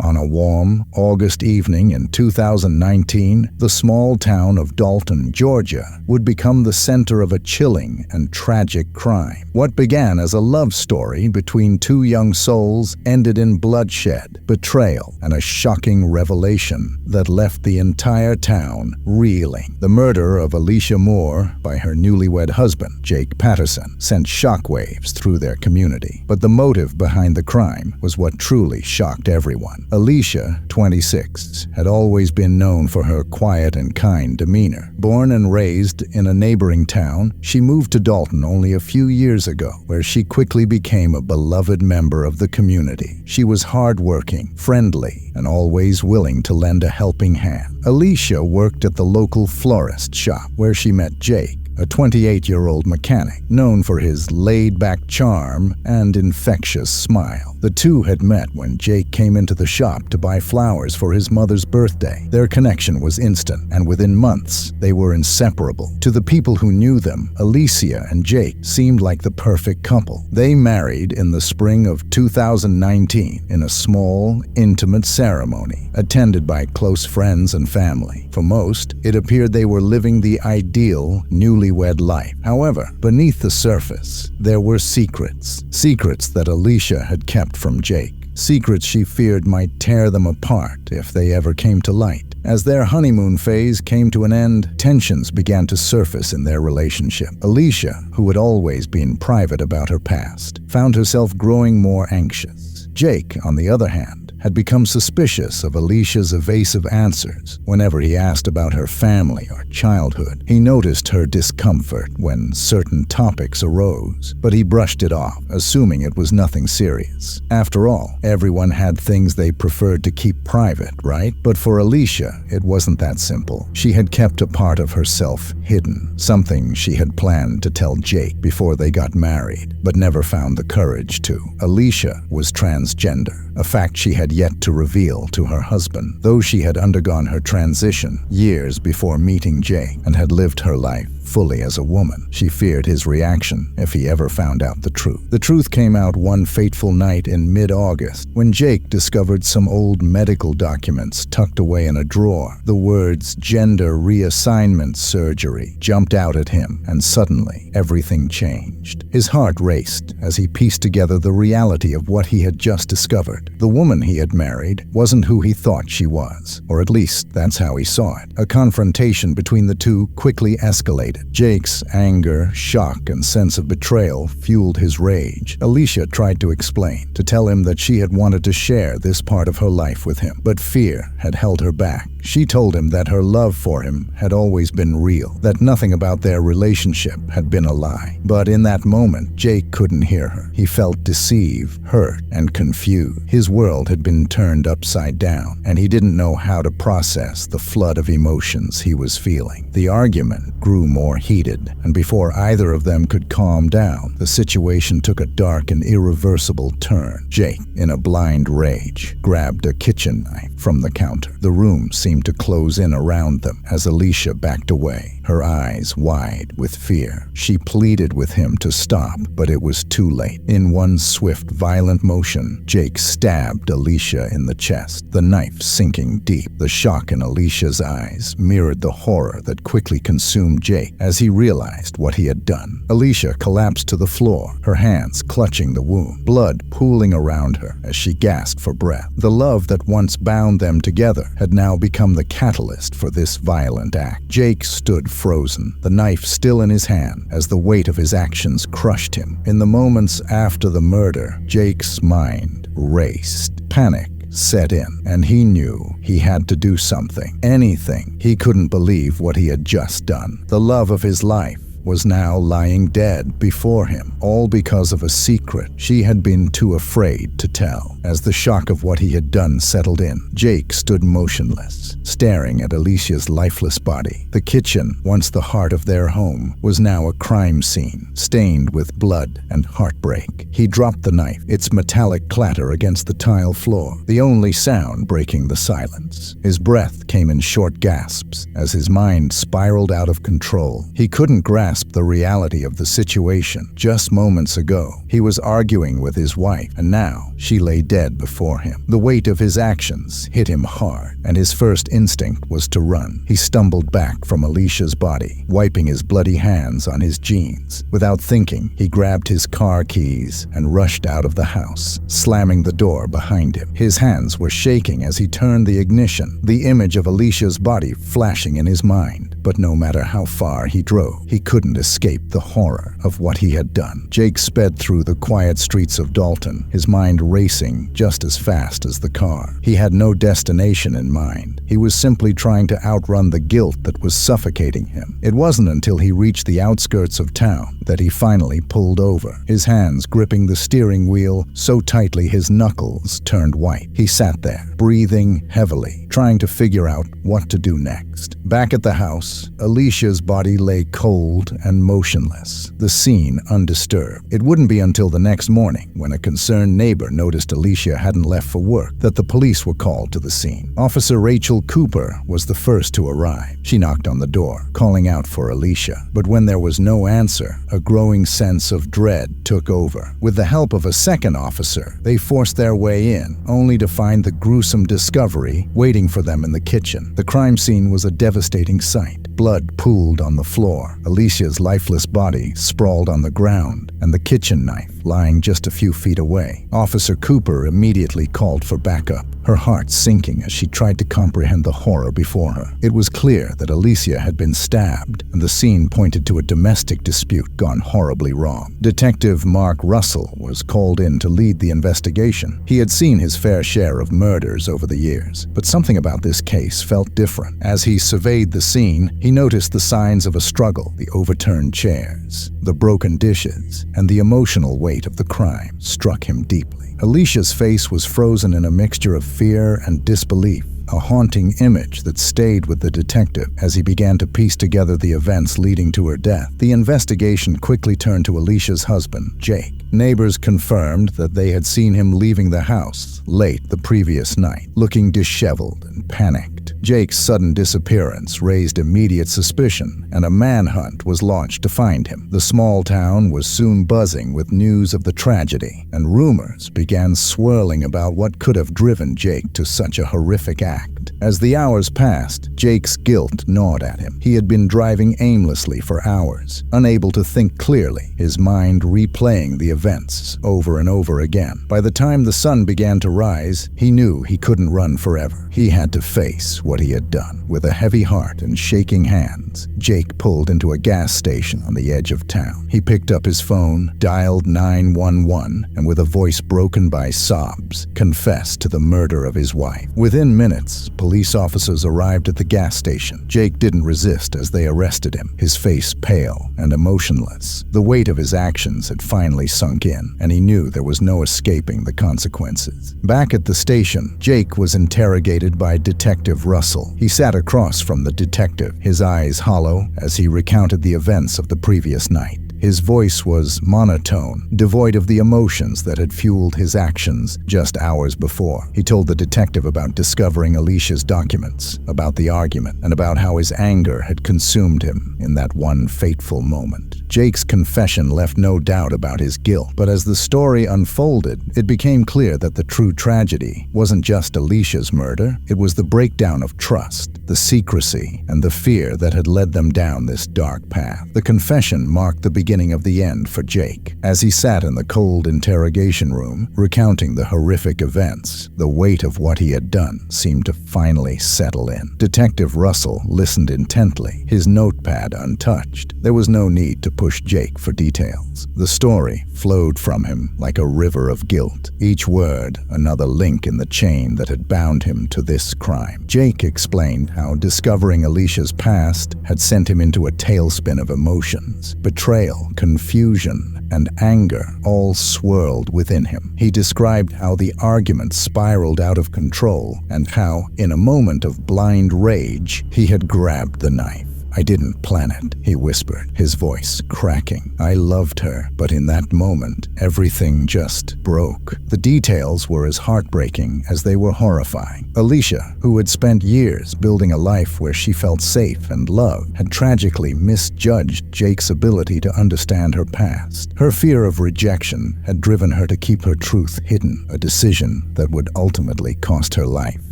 On a warm, August evening in 2019, the small town of Dalton, Georgia, would become the center of a chilling and tragic crime. What began as a love story between two young souls ended in bloodshed, betrayal, and a shocking revelation that left the entire town reeling. The murder of Alicia Moore by her newlywed husband, Jake Patterson, sent shockwaves through their community. But the motive behind the crime was what truly shocked everyone. Alicia, 26, had always been known for her quiet and kind demeanor. Born and raised in a neighboring town, she moved to Dalton only a few years ago, where she quickly became a beloved member of the community. She was hardworking, friendly, and always willing to lend a helping hand. Alicia worked at the local florist shop, where she met Jake, a 28-year-old mechanic known for his laid-back charm and infectious smile. The two had met when Jake came into the shop to buy flowers for his mother's birthday. Their connection was instant, and within months, they were inseparable. To the people who knew them, Alicia and Jake seemed like the perfect couple. They married in the spring of 2019 in a small, intimate ceremony, attended by close friends and family. For most, it appeared they were living the ideal newlywed life. However, beneath the surface, there were secrets. Secrets that Alicia had kept from Jake. Secrets she feared might tear them apart if they ever came to light. As their honeymoon phase came to an end, tensions began to surface in their relationship. Alicia, who had always been private about her past, found herself growing more anxious. Jake, on the other hand, had become suspicious of Alicia's evasive answers whenever he asked about her family or childhood. He noticed her discomfort when certain topics arose, but he brushed it off, assuming it was nothing serious. After all, everyone had things they preferred to keep private, right? But for Alicia, it wasn't that simple. She had kept a part of herself hidden, something she had planned to tell Jake before they got married, but never found the courage to. Alicia was transgender, a fact she had yet to reveal to her husband. Though she had undergone her transition years before meeting Jake and had lived her life fully as a woman, she feared his reaction if he ever found out the truth. The truth came out one fateful night in mid-August when Jake discovered some old medical documents tucked away in a drawer. The words "gender reassignment surgery" jumped out at him, and suddenly everything changed. His heart raced as he pieced together the reality of what he had just discovered. The woman he had married wasn't who he thought she was, or at least that's how he saw it. A confrontation between the two quickly escalated. Jake's anger, shock, and sense of betrayal fueled his rage. Alicia tried to explain, to tell him that she had wanted to share this part of her life with him, but fear had held her back. She told him that her love for him had always been real, that nothing about their relationship had been a lie. But in that moment, Jake couldn't hear her. He felt deceived, hurt, and confused. His world had been turned upside down, and he didn't know how to process the flood of emotions he was feeling. The argument grew more heated, and before either of them could calm down, the situation took a dark and irreversible turn. Jake, in a blind rage, grabbed a kitchen knife from the counter. The room seemed to close in around them as Alicia backed away, her eyes wide with fear. She pleaded with him to stop, but it was too late. In one swift, violent motion, Jake stabbed Alicia in the chest, the knife sinking deep. The shock in Alicia's eyes mirrored the horror that quickly consumed Jake as he realized what he had done. Alicia collapsed to the floor, her hands clutching the wound, blood pooling around her as she gasped for breath. The love that once bound them together had now become the catalyst for this violent act. Jake stood frozen, the knife still in his hand, as the weight of his actions crushed him. In the moments after the murder, Jake's mind raced. Panic set in, and he knew he had to do something, anything. He couldn't believe what he had just done. The love of his life was now lying dead before him, all because of a secret she had been too afraid to tell. As the shock of what he had done settled in, Jake stood motionless, staring at Alicia's lifeless body. The kitchen, once the heart of their home, was now a crime scene, stained with blood and heartbreak. He dropped the knife, its metallic clatter against the tile floor, the only sound breaking the silence. His breath came in short gasps as his mind spiraled out of control. He couldn't grasp grasped the reality of the situation. Just moments ago, he was arguing with his wife, and now she lay dead before him. The weight of his actions hit him hard, and his first instinct was to run. He stumbled back from Alicia's body, wiping his bloody hands on his jeans. Without thinking, he grabbed his car keys and rushed out of the house, slamming the door behind him. His hands were shaking as he turned the ignition, the image of Alicia's body flashing in his mind. But no matter how far he drove, he couldn't escape the horror of what he had done. Jake sped through the quiet streets of Dalton, his mind racing just as fast as the car. He had no destination in mind. He was simply trying to outrun the guilt that was suffocating him. It wasn't until he reached the outskirts of town that he finally pulled over, his hands gripping the steering wheel so tightly his knuckles turned white. He sat there, breathing heavily, trying to figure out what to do next. Back at the house, Alicia's body lay cold and motionless, the scene undisturbed. It wouldn't be until the next morning, when a concerned neighbor noticed Alicia hadn't left for work, that the police were called to the scene. Officer Rachel Cooper was the first to arrive. She knocked on the door, calling out for Alicia. But when there was no answer, a growing sense of dread took over. With the help of a second officer, they forced their way in, only to find the gruesome discovery waiting for them in the kitchen. The crime scene was a devastating sight. Blood pooled on the floor, Alicia's lifeless body sprawled on the ground, and the kitchen knife lying just a few feet away. Officer Cooper immediately called for backup, her heart sinking as she tried to comprehend the horror before her. It was clear that Alicia had been stabbed, and the scene pointed to a domestic dispute gone horribly wrong. Detective Mark Russell was called in to lead the investigation. He had seen his fair share of murders over the years, but something about this case felt different. As he surveyed the scene, he noticed the signs of a struggle: the overturned chairs, the broken dishes, and the emotional weight of the crime struck him deeply. Alicia's face was frozen in a mixture of fear and disbelief, a haunting image that stayed with the detective as he began to piece together the events leading to her death. The investigation quickly turned to Alicia's husband, Jake. Neighbors confirmed that they had seen him leaving the house late the previous night, looking disheveled and panicked. Jake's sudden disappearance raised immediate suspicion, and a manhunt was launched to find him. The small town was soon buzzing with news of the tragedy, and rumors began swirling about what could have driven Jake to such a horrific act. As the hours passed, Jake's guilt gnawed at him. He had been driving aimlessly for hours, unable to think clearly, his mind replaying the events over and over again. By the time the sun began to rise, he knew he couldn't run forever. He had to face what he had done. With a heavy heart and shaking hands, Jake pulled into a gas station on the edge of town. He picked up his phone, dialed 911, and with a voice broken by sobs, confessed to the murder of his wife. Within minutes, police officers arrived at the gas station. Jake didn't resist as they arrested him, his face pale and emotionless. The weight of his actions had finally sunk in, and he knew there was no escaping the consequences. Back at the station, Jake was interrogated by Detective Russell. He sat across from the detective, his eyes hollow as he recounted the events of the previous night. His voice was monotone, devoid of the emotions that had fueled his actions just hours before. He told the detective about discovering Alicia's documents, about the argument, and about how his anger had consumed him in that one fateful moment. Jake's confession left no doubt about his guilt, but as the story unfolded, it became clear that the true tragedy wasn't just Alicia's murder. It was the breakdown of trust, the secrecy, and the fear that had led them down this dark path. The confession marked the beginning of the end for Jake. As he sat in the cold interrogation room, recounting the horrific events, the weight of what he had done seemed to finally settle in. Detective Russell listened intently, his notepad untouched. There was no need to push Jake for details. The story flowed from him like a river of guilt, each word another link in the chain that had bound him to this crime. Jake explained how discovering Alicia's past had sent him into a tailspin of emotions. Betrayal, confusion, and anger all swirled within him. He described how the argument spiraled out of control and how, in a moment of blind rage, he had grabbed the knife. "I didn't plan it," he whispered, his voice cracking. "I loved her, but in that moment, everything just broke." The details were as heartbreaking as they were horrifying. Alicia, who had spent years building a life where she felt safe and loved, had tragically misjudged Jake's ability to understand her past. Her fear of rejection had driven her to keep her truth hidden, a decision that would ultimately cost her life.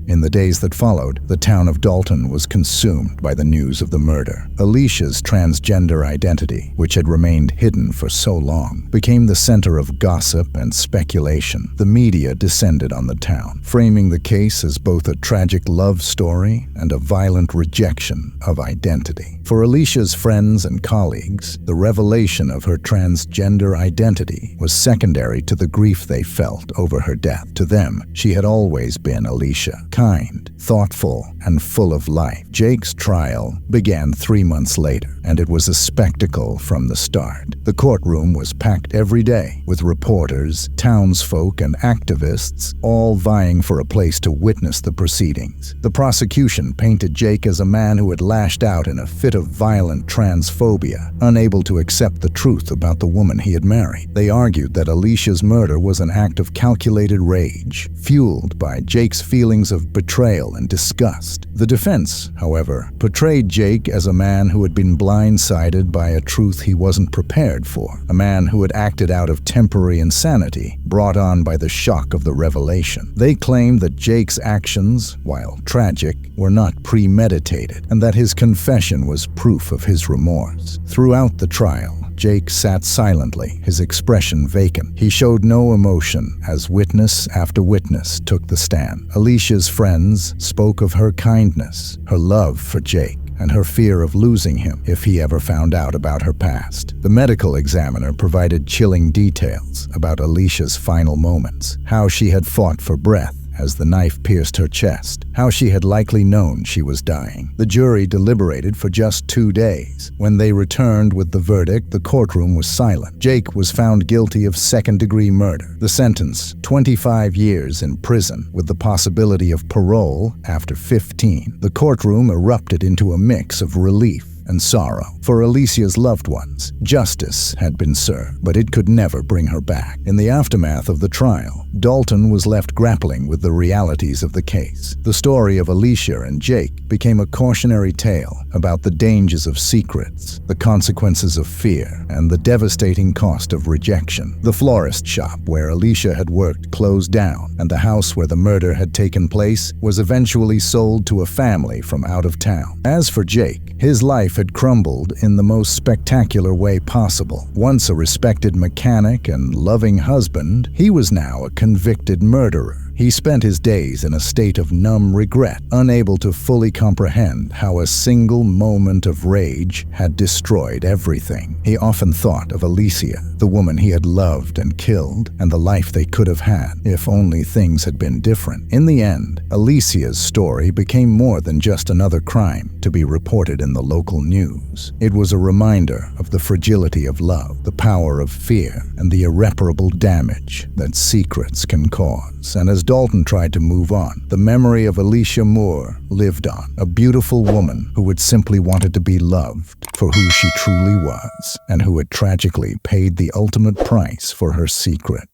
In the days that followed, the town of Dalton was consumed by the news of the murder. Alicia's transgender identity, which had remained hidden for so long, became the center of gossip and speculation. The media descended on the town, framing the case as both a tragic love story and a violent rejection of identity. For Alicia's friends and colleagues, the revelation of her transgender identity was secondary to the grief they felt over her death. To them, she had always been Alicia. Kind, thoughtful, and full of life. Jake's trial began 3 months later, and it was a spectacle from the start. The courtroom was packed every day, with reporters, townsfolk, and activists all vying for a place to witness the proceedings. The prosecution painted Jake as a man who had lashed out in a fit of violent transphobia, unable to accept the truth about the woman he had married. They argued that Alicia's murder was an act of calculated rage, fueled by Jake's feelings of betrayal and disgust. The defense, however, portrayed Jake as a man who had been blindsided by a truth he wasn't prepared for, a man who had acted out of temporary insanity brought on by the shock of the revelation. They claimed that Jake's actions, while tragic, were not premeditated, and that his confession was proof of his remorse. Throughout the trial, Jake sat silently, his expression vacant. He showed no emotion as witness after witness took the stand. Alicia's friends spoke of her kindness, her love for Jake, and her fear of losing him if he ever found out about her past. The medical examiner provided chilling details about Alicia's final moments, how she had fought for breath as the knife pierced her chest, how she had likely known she was dying. The jury deliberated for just 2 days. When they returned with the verdict, the courtroom was silent. Jake was found guilty of second-degree murder. The sentence, 25 years in prison, with the possibility of parole after 15. The courtroom erupted into a mix of relief and sorrow. For Alicia's loved ones, justice had been served, but it could never bring her back. In the aftermath of the trial, Dalton was left grappling with the realities of the case. The story of Alicia and Jake became a cautionary tale about the dangers of secrets, the consequences of fear, and the devastating cost of rejection. The florist shop where Alicia had worked closed down, and the house where the murder had taken place was eventually sold to a family from out of town. As for Jake, his life had crumbled in the most spectacular way possible. Once a respected mechanic and loving husband, he was now a convicted murderer. He spent his days in a state of numb regret, unable to fully comprehend how a single moment of rage had destroyed everything. He often thought of Alicia, the woman he had loved and killed, and the life they could have had if only things had been different. In the end, Alicia's story became more than just another crime to be reported in the local news. It was a reminder of the fragility of love, the power of fear, and the irreparable damage that secrets can cause. And as Dalton tried to move on, the memory of Alicia Moore lived on, a beautiful woman who had simply wanted to be loved for who she truly was, and who had tragically paid the ultimate price for her secret.